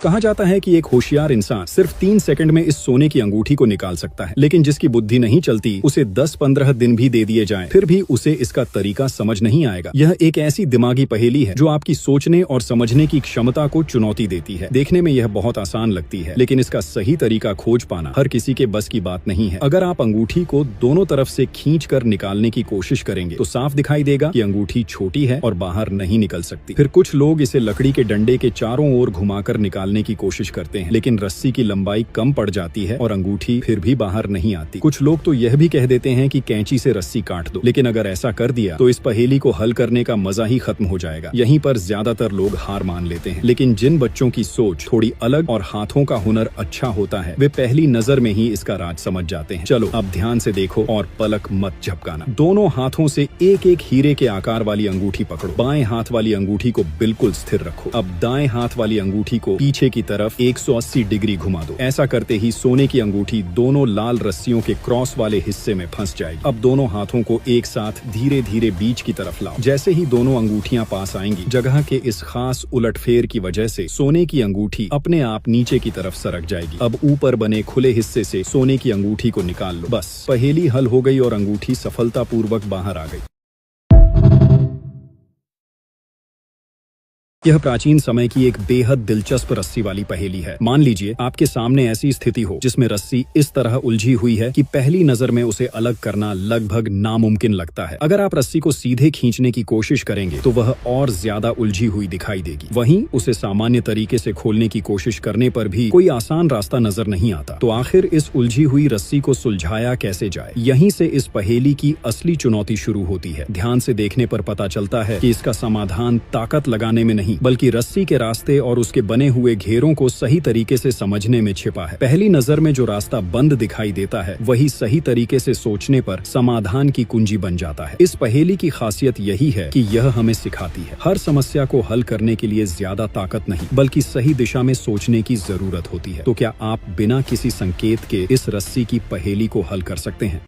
कहा जाता है कि एक होशियार इंसान सिर्फ 3 सेकंड में इस सोने की अंगूठी को निकाल सकता है, लेकिन जिसकी बुद्धि नहीं चलती उसे 10-15 दिन भी दे दिए जाएं, फिर भी उसे इसका तरीका समझ नहीं आएगा। यह एक ऐसी दिमागी पहेली है जो आपकी सोचने और समझने की क्षमता को चुनौती देती है। देखने में यह बहुत आसान लगती है, लेकिन इसका सही तरीका खोज पाना हर किसी के बस की बात नहीं है। अगर आप अंगूठी को दोनों तरफ से खींच कर निकालने की कोशिश करेंगे तो साफ दिखाई देगा कि अंगूठी छोटी है और बाहर नहीं निकल सकती। फिर कुछ लोग इसे लकड़ी के डंडे के चारों ओर घुमाकर निकालने की कोशिश करते हैं, लेकिन रस्सी की लंबाई कम पड़ जाती है और अंगूठी फिर भी बाहर नहीं आती। कुछ लोग तो यह भी कह देते हैं कि कैंची से रस्सी काट दो, लेकिन अगर ऐसा कर दिया तो इस पहेली को हल करने का मजा ही खत्म हो जाएगा। यहीं पर ज्यादातर लोग हार मान लेते हैं। लेकिन जिन बच्चों की सोच थोड़ी अलग और हाथों का हुनर अच्छा होता है, वे पहली नजर में ही इसका राज समझ जाते हैं। चलो अब ध्यान से देखो और पलक मत झपकाना। दोनों हाथों से एक एक हीरे के आकार वाली अंगूठी पकड़ो। बाएं हाथ वाली अंगूठी को बिल्कुल स्थिर रखो। अब दाएं हाथ वाली अंगूठी को पीछे की तरफ 180 डिग्री घुमा दो। ऐसा करते ही सोने की अंगूठी दोनों लाल रस्सियों के क्रॉस वाले हिस्से में फंस जाएगी। अब दोनों हाथों को एक साथ धीरे धीरे बीच की तरफ लाओ। जैसे ही दोनों अंगूठियां पास आएंगी, जगह के इस खास उलटफेर की वजह से सोने की अंगूठी अपने आप नीचे की तरफ सरक जाएगी। अब ऊपर बने खुले हिस्से से सोने की अंगूठी को निकाल लो। बस पहेली हल हो गई और अंगूठी सफलतापूर्वक बाहर आ गई। यह प्राचीन समय की एक बेहद दिलचस्प रस्सी वाली पहेली है। मान लीजिए आपके सामने ऐसी स्थिति हो जिसमें रस्सी इस तरह उलझी हुई है कि पहली नजर में उसे अलग करना लगभग नामुमकिन लगता है। अगर आप रस्सी को सीधे खींचने की कोशिश करेंगे तो वह और ज्यादा उलझी हुई दिखाई देगी। वहीं उसे सामान्य तरीके से खोलने की कोशिश करने पर भी कोई आसान रास्ता नजर नहीं आता। तो आखिर इस उलझी हुई रस्सी को सुलझाया कैसे जाए? यहीं से इस पहेली की असली चुनौती शुरू होती है। ध्यान से देखने पर पता चलता है कि इसका समाधान ताकत लगाने में नहीं, बल्कि रस्सी के रास्ते और उसके बने हुए घेरों को सही तरीके से समझने में छिपा है। पहली नजर में जो रास्ता बंद दिखाई देता है, वही सही तरीके से सोचने पर समाधान की कुंजी बन जाता है। इस पहेली की खासियत यही है कि यह हमें सिखाती है, हर समस्या को हल करने के लिए ज्यादा ताकत नहीं, बल्कि सही दिशा में सोचने की जरूरत होती है। तो क्या आप बिना किसी संकेत के इस रस्सी की पहेली को हल कर सकते हैं?